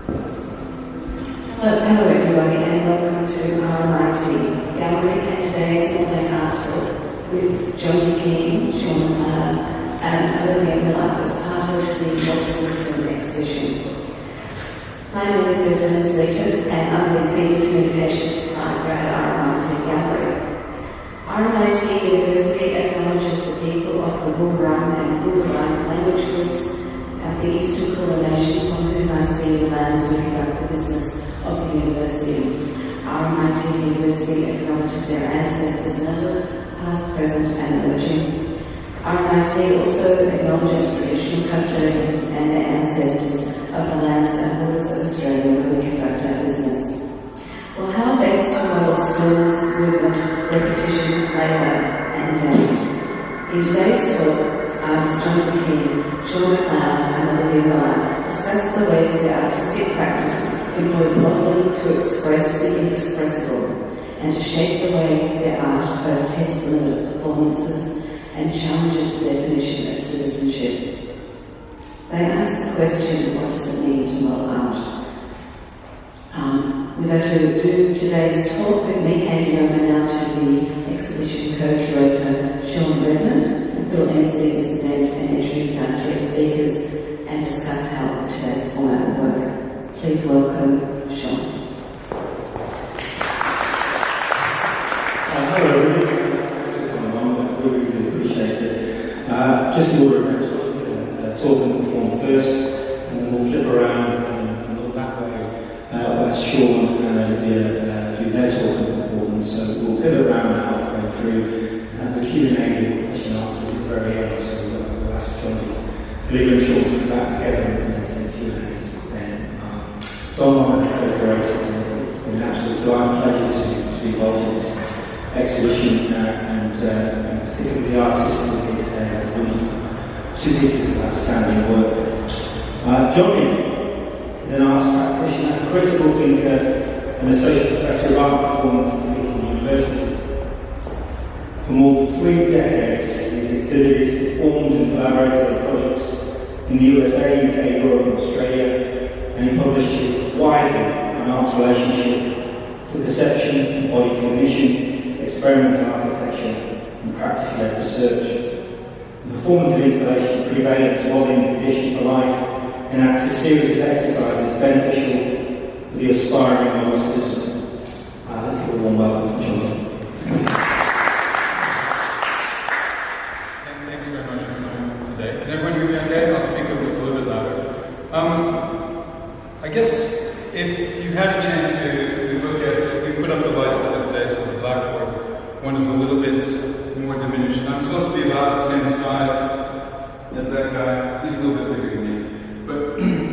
Hello everybody and welcome to RMIT Gallery and today's online art talk with Jondi Keane, Sean McLeod and Olivia Miller as part of the Job Citizen exhibition. My name is Evelyn Sleeters and I'm the Senior Communications Advisor at RMIT Gallery. RMIT University acknowledges the people of the Wurrung and Wurrung language groups of the Eastern Kulin Nations on whose unceded lands we conduct the business of the university. RMIT University acknowledges their ancestors and elders, past, present and emerging. RMIT also acknowledges traditional custodians and their ancestors of the lands and waters of Australia where we conduct our business. Well, how best to model skills, movement, repetition, labour and dance? In today's talk, artists Jondi Keane, Sean McLeod and Olivia Miller discuss the ways their artistic practice employs modelling to express the inexpressible and to shape the way their art both tests the limit of performances and challenges the definition of citizenship. They ask the question, what does it mean to model art? We're going to do today's talk with me handing over now to the exhibition co-curator Sean Redmond, who will MC this event and introduce our three speakers and discuss how today's format will work. Please welcome Sean. Hello everybody. Thanks for coming along. I really appreciate it. Just in order of next, talk and perform first, and then we'll flip around and look that way as Sean and Olivia do their talk and performance. So we'll pivot around halfway through and have the Q&A question and answers at the very end. So we'll ask Jondi, Olivia and Sean to come back together and take Q&As then. So I'm one of the co-curators, and it's been an absolute delight and pleasure to be involved in this exhibition and particularly the artists who is there. Wonderful. 2 pieces of outstanding work. Jondi is an arts practitioner, a critical thinker and associate professor of art performance at Lincoln University. For more than 3 decades, he has exhibited, performed and collaborated on projects in the USA, UK, Europe and Australia, and he publishes widely on art's relationship to perception, embodied cognition, experimental architecture and practice-led research. The performance of installation Prevalence Modeling Edition for Life enacts a series of exercises beneficial for the aspiring model citizen. Let's give a warm welcome for Jondi. Thanks very much for coming today. Can everyone hear me okay? I'll speak a little bit louder. I guess if you had a chance to look at, we put up the lights the other day, so the blackboard one is a little bit more diminished. I'm supposed to be about the same size as that guy. He's a little bit bigger than me. But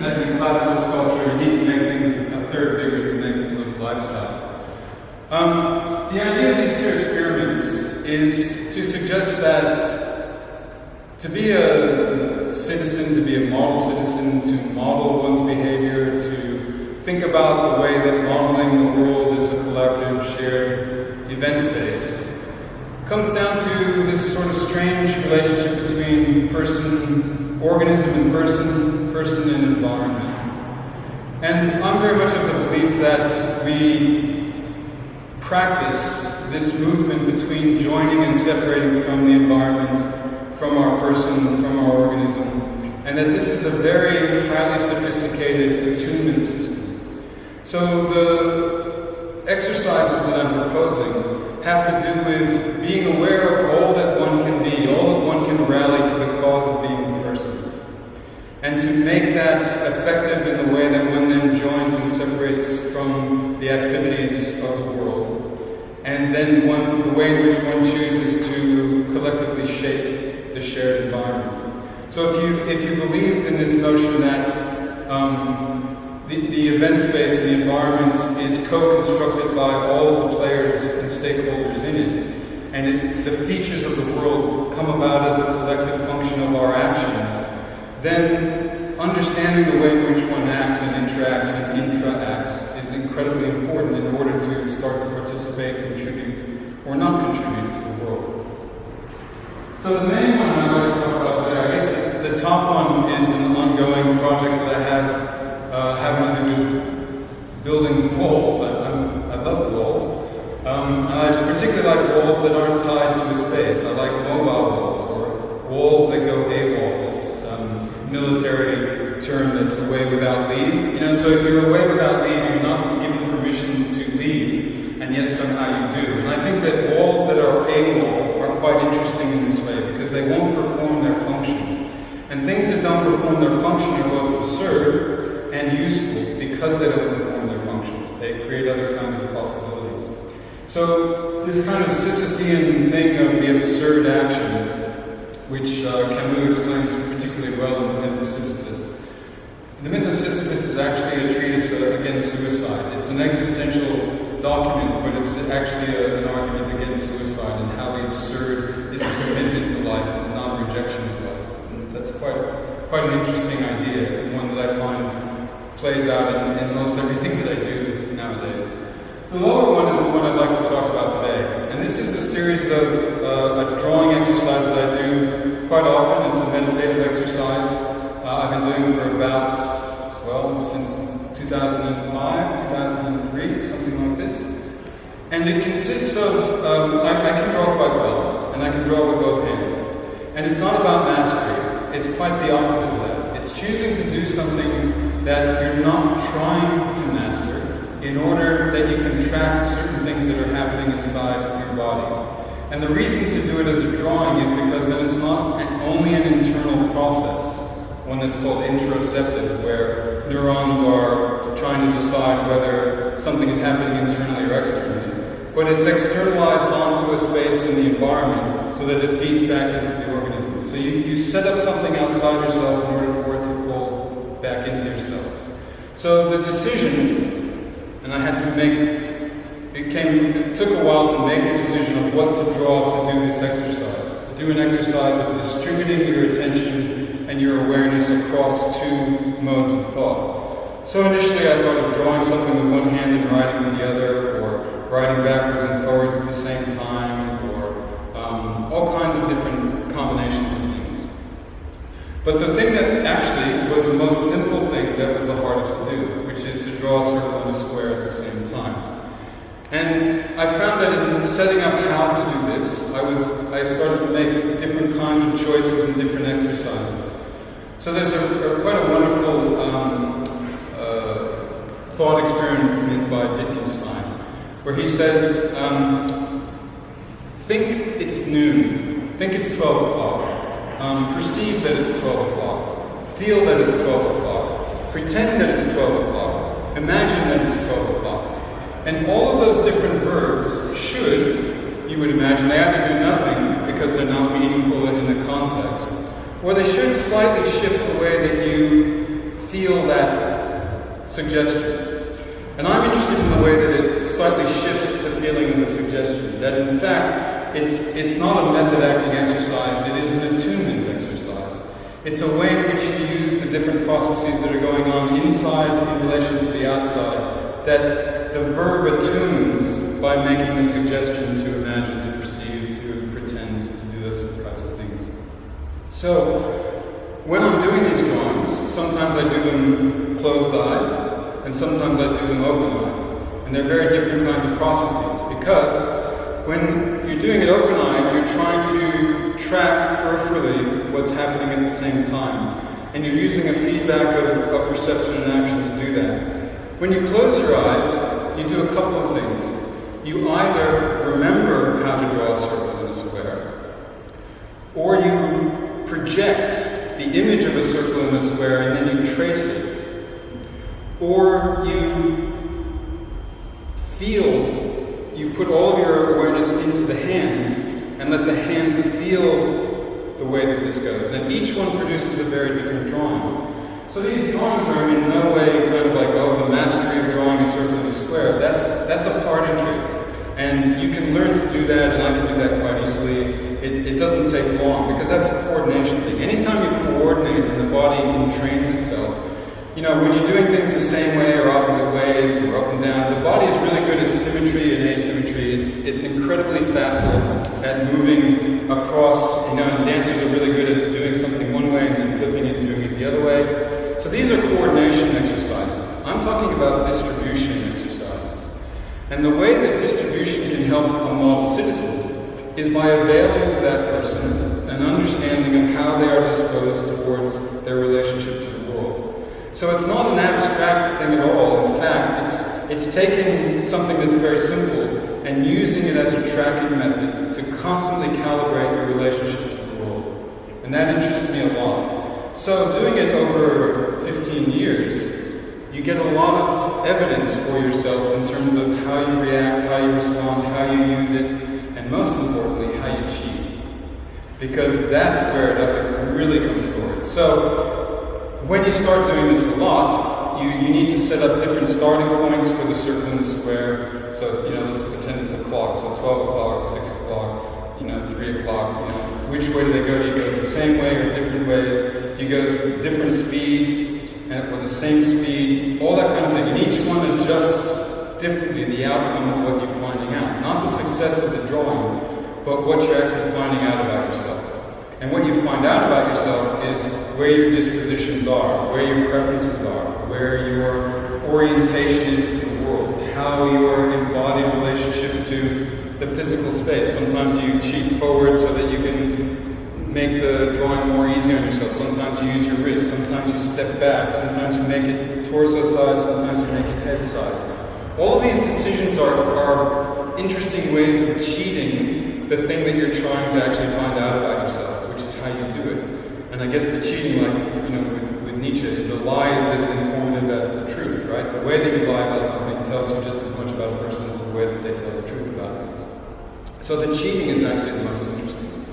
as in classical sculpture, you need to make things a third bigger to make them look life-size. The idea of these two experiments is to suggest that to be a citizen, to be a model citizen, to model one's behavior, to think about the way that modeling the world is a collaborative, shared event space, comes down to this sort of strange relationship between person, organism and person and environment. And I'm very much of the belief that we practice this movement between joining and separating from the environment, from our person, from our organism, and that this is a very highly sophisticated attunement system. So the exercises that I'm proposing have to do with being aware of all that one can be, all that one can rally to the cause of being a person, and to make that effective in the way that one then joins and separates from the activities of the world, and then the way in which one chooses to collectively shape the shared environment. So if you believe in this notion that the event space and the environment is co-constructed by all the players and stakeholders in it, and the features of the world come about as a collective function of our actions, then understanding the way in which one acts and interacts and intra-acts is incredibly important in order to start to participate, contribute, or not contribute to the world. So the main one I'd like to talk about today, I guess the top one is an ongoing project that I have having to do with that's away without leave. You know, so if you're away without leave, you're not given permission to leave, and yet somehow you do. And I think that walls that are AWOL are quite interesting in this way, because they won't perform their function. And things that don't perform their function are both absurd and useful because they don't perform their function. They create other kinds of possibilities. So this kind of Sisyphean thing of the absurd action, which Camus explains particularly well in the Myth of Sisyphus. The Myth of Sisyphus is actually a treatise against suicide. It's an existential document, but it's actually an argument against suicide and how the absurd is a commitment to life and not a rejection of life. And that's quite an interesting idea, and one that I find plays out in most everything that I do nowadays. The lower one is the one I'd like to talk about today. And this is a series of a drawing exercise that I do quite often. It's a meditative exercise I've been doing for about, since 2005, 2003, something like this. And it consists of, I can draw quite well, and I can draw with both hands. And it's not about mastery. It's quite the opposite of that. It's choosing to do something that you're not trying to master, in order that you can track certain things that are happening inside your body. And the reason to do it as a drawing is because then it's not only an internal process, one that's called interoceptive, where neurons are trying to decide whether something is happening internally or externally, but it's externalized onto a space in the environment so that it feeds back into the organism. So you set up something outside yourself in order for it to fall back into yourself. So the decision, and I had to it took a while to make a decision of what to draw to do this exercise. To do an exercise of distributing your attention and your awareness across two modes of thought. So initially I thought of drawing something with one hand and writing with the other, or writing backwards and forwards at the same time, or all kinds of different combinations of things. But the thing that actually was the most simple thing that was the hardest to do, which is to draw a circle and a square at the same time. And I found that in setting up how to do this, I started to make different kinds of choices and different exercises. So there's quite a wonderful thought experiment by Wittgenstein, where he says, think it's noon, think it's 12 o'clock, perceive that it's 12 o'clock, feel that it's 12 o'clock, pretend that it's 12 o'clock, imagine that it's 12 o'clock. And all of those different verbs should, you would imagine, they either do nothing because they're not meaningful in the context, or they should slightly shift the way that you feel that suggestion. And I'm interested in the way that it slightly shifts the feeling of the suggestion, that in fact, it's not a method acting exercise, it is an attunement exercise. It's a way in which you use the different processes that are going on inside in relation to the outside, that the verb attunes by making the suggestion to imagine, to perceive, to pretend, to do those kinds of things. So, when I'm doing these drawings, sometimes I do them closed-eyed, and sometimes I do them open-eyed. And they're very different kinds of processes, because when you're doing it open-eyed, you're trying to track peripherally what's happening at the same time. And you're using a feedback of perception and action to do that. When you close your eyes, you do a couple of things. You either remember how to draw a circle and a square, or you project the image of a circle and a square and then you trace it, or you put all of your awareness into the hands and let the hands feel the way that this goes. And each one produces a very different drawing. So these drawings are in no way kind of like, the mastery of drawing a circle and a square. That's a part entry. And you can learn to do that, and I can do that quite easily. It doesn't take long, because that's a coordination thing. Anytime you coordinate and the body entrains itself, when you're doing things the same way or opposite ways or up and down, the body is really good at symmetry and asymmetry. It's incredibly facile at moving across, and dancers are really good at doing something one way and then flipping it and doing it the other way. So these are coordination exercises. I'm talking about distribution exercises. And the way that distribution can help a model citizen is by availing to that person an understanding of how they are disposed towards their relationship to the world. So it's not an abstract thing at all. In fact, it's taking something that's very simple and using it as a tracking method to constantly calibrate your relationship to the world. And that interests me a lot. So doing it over 15 years, you get a lot of evidence for yourself in terms of how you react, how you respond, how you use it, and most importantly, how you cheat. Because that's where it really comes forward. So when you start doing this a lot, you need to set up different starting points for the circle and the square. So, let's pretend it's a clock. So 12 o'clock, 6 o'clock, 3 o'clock. Which way do they go? Do you go the same way or different ways? Do you go different speeds or the same speed? All that kind of thing. And each one adjusts differently the outcome of what you're finding out. Not the success of the drawing, but what you're actually finding out about yourself. And what you find out about yourself is where your dispositions are, where your preferences are, where your orientation is to the world, how your embodied relationship to the physical space. Sometimes you cheat forward so that you can make the drawing more easy on yourself. Sometimes you use your wrist, sometimes you step back, sometimes you make it torso size, sometimes you make it head size. All of these decisions are interesting ways of cheating the thing that you're trying to actually find out about yourself, which is how you do it. And I guess the cheating, like, with Nietzsche, the lie is as informative as the truth, right? The way that you lie about something tells you just as much about a person as the way that they tell the truth about things. So the cheating is actually the most interesting.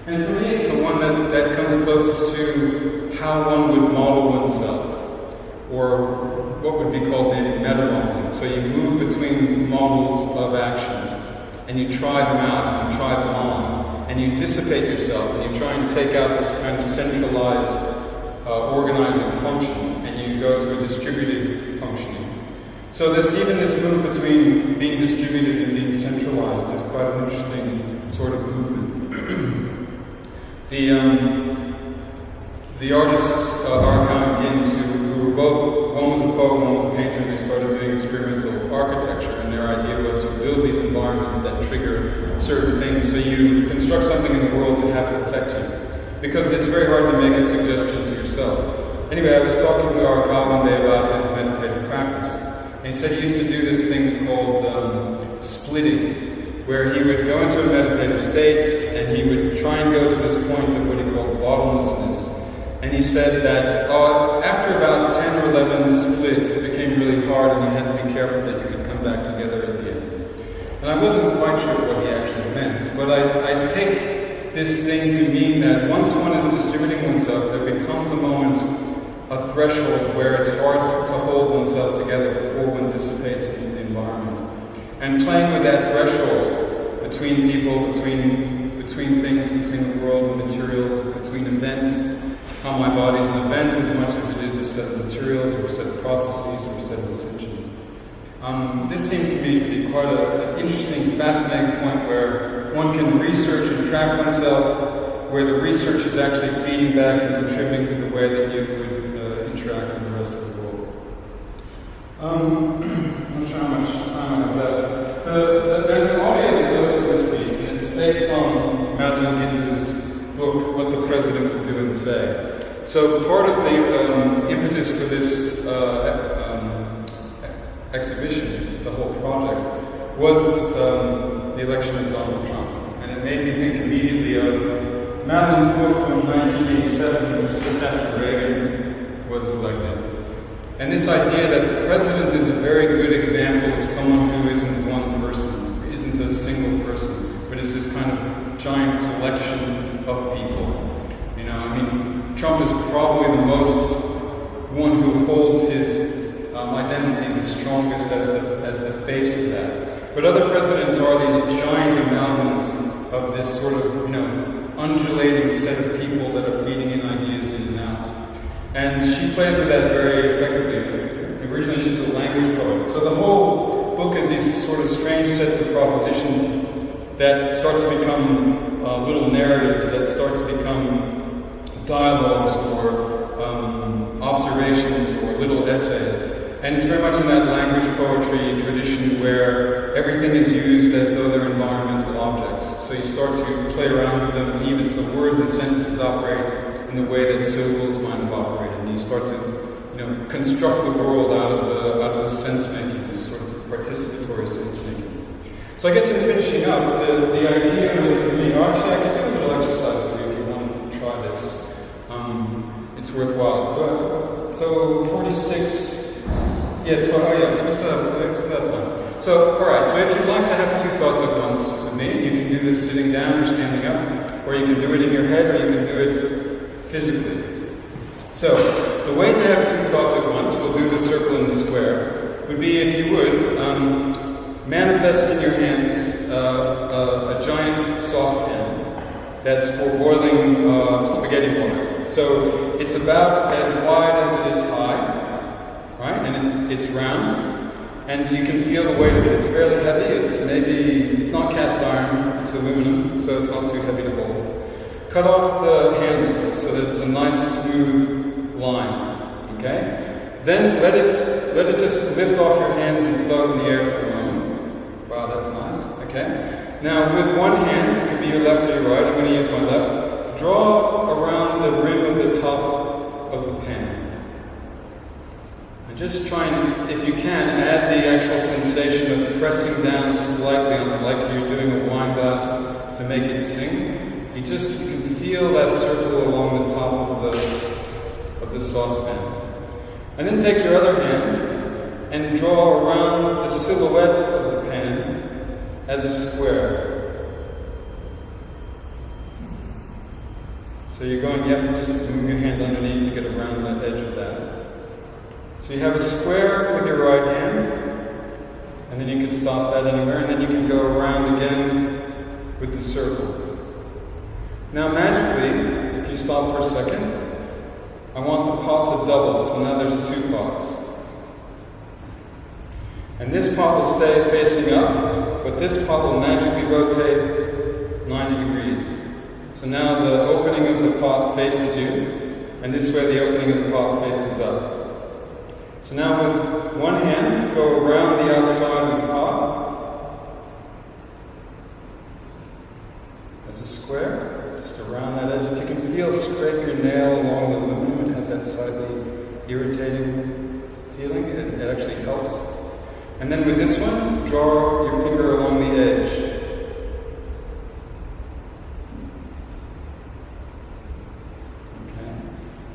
And for me, it's the one that comes closest to how one would model oneself, or what would be called maybe meta-modeling. So you move between models of action, and you try them out, and you try them on, and you dissipate yourself, and you try and take out this kind of centralized organizing function, and you go to a distributed functioning. So this move between being distributed and being centralized is quite an interesting sort of movement. The artists, Jondi Keane, who were both, one was a poet, one was a painter, and they started doing experimental architecture, and their idea was to build these environments that trigger certain things, so you construct something in the world to have it affect you. Because it's very hard to make a suggestion to yourself. Anyway, I was talking to Jondi one day about his meditative practice, and he said he used to do this thing called splitting, where he would go into a meditative state, and he would try and go to this point of what he called bottomlessness. And he said that after about 10 or 11 splits, it became really hard, and you had to be careful that you could come back together at the end. And I wasn't quite sure what he actually meant, but I take this thing to mean that once one is distributing oneself, there becomes a moment, a threshold, where it's hard to hold oneself together before one dissipates into the environment. And playing with that threshold between people, between things, between the world and materials, between events, how my body's an event as much as it is a set of materials or a set of processes or a set of intentions. This seems to me to be quite an interesting, fascinating point where one can research and track oneself, where the research is actually feeding back and contributing to the way that you would interact with the rest of the world. I'm not sure how much time I have left. There's an audio that goes with this piece, and it's based on Madeline Ginz's book, What the President Would Do and Say. So part of the impetus for this exhibition, the whole project, was the election of Donald Trump. And it made me think immediately of Madeline's book from 1987, just after Reagan was elected. And this idea that the president is a very good example of someone who isn't one person, isn't a single person, but is this kind of giant collection of people. Trump is probably the most one who holds his identity the strongest as the face of that. But other presidents are these giant amalgams of this sort of, undulating set of people that are feeding in ideas in and out. And she plays with that very effectively. Originally she's a language poet. So the whole book is these sort of strange sets of propositions that start to become little narratives, that start to become dialogues or observations or little essays. And it's very much in that language poetry tradition where everything is used as though they're environmental objects. So you start to play around with them, even some words and sentences operate in the way that syllables might have operated. And you start to construct the world out of the sense making, this sort of participatory sense making. So I guess in finishing up, the idea for me, or actually I could do a little exercise with you if you want to try this. It's worthwhile. So 46, yeah, 12, oh yeah, so it's about time. So, alright, so if you'd like to have two thoughts at once with me, you can do this sitting down or standing up, or you can do it in your head, or you can do it physically. So, the way to have two thoughts at once, we'll do the circle and the square, would be, if you would, manifest in your hands a giant saucepan that's for boiling spaghetti water. So, it's about as wide as it is high, right? And it's round, and you can feel the weight of it. It's fairly heavy. It's not cast iron, it's aluminum, so it's not too heavy to hold. Cut off the handles so that it's a nice smooth line, okay? Then let it just lift off your hands and float in the air for a moment. Wow, that's nice, okay? Now with one hand, it could be your left or your right, I'm going to use my left, draw around the rim of the top of the pan. And just try and, if you can, add the actual sensation of pressing down slightly on it, like you're doing a wine glass to make it sing. You can feel that circle along the top of the saucepan. And then take your other hand and draw around the silhouette of the pan as a square. So you have to just move your hand underneath to get around the edge of that. So you have a square with your right hand, and then you can stop that anywhere, and then you can go around again with the circle. Now magically, if you stop for a second, I want the pot to double, so now there's two pots. And this pot will stay facing up, but this pot will magically rotate 90 degrees. So now the opening of the pot faces you, and this way the opening of the pot faces up. So now with one hand, go around the outside of the pot as a square, just around that edge. If you can feel, scrape your nail along the aluminum, it has that slightly irritating feeling, it actually helps. And then with this one, draw your finger along the edge.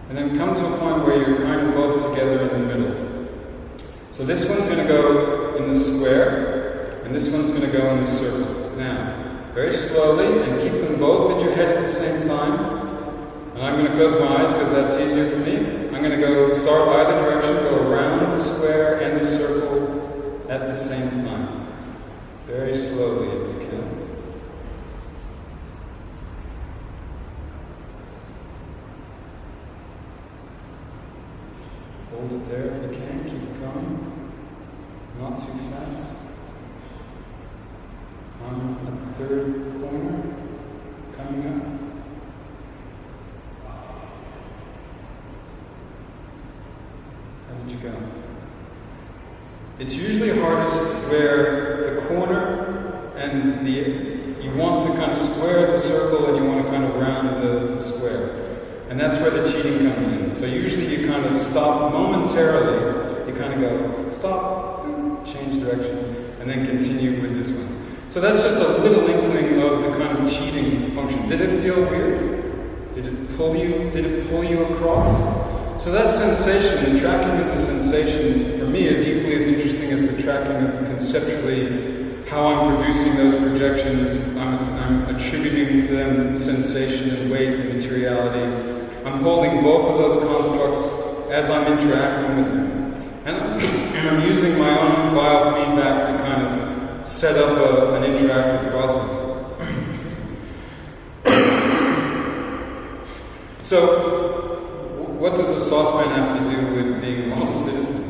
And then come to a point where you're kind of both together in the middle. So this one's going to go in the square, and this one's going to go in the circle. Now, very slowly, and keep them both in your head at the same time. And I'm going to close my eyes because that's easier for me. I'm going to start either direction, go around the square and the circle at the same time. Very slowly if you can. Hold it there if you can, keep it going, not too fast. I'm at the third corner, coming up. How did you go? It's usually hardest where the corner and you want to kind of square the circle and you want to kind of round the square. And that's where the cheating comes in. So usually you kind of stop momentarily, you kind of go, stop, change direction, and then continue with this one. So that's just a little inkling of the kind of cheating function. Did it feel weird? Did it pull you across? So that sensation, the tracking of the sensation, for me is equally as interesting as the tracking of conceptually how I'm producing those projections. I'm attributing to them sensation and weight and materiality. I'm holding both of those constructs as I'm interacting with them. And I'm using my own biofeedback to kind of set up an interactive process. So, what does a saucepan have to do with being a model citizen?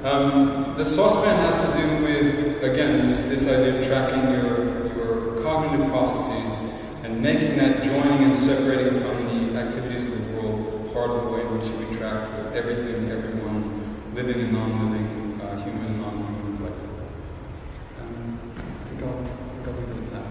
The saucepan has to do with, again, this idea of tracking your cognitive processes and making that joining and separating from the activities of the world part of the way in which you interact with everything, everyone, living and non-living, human and non-human collective. I think I'll leave it at that.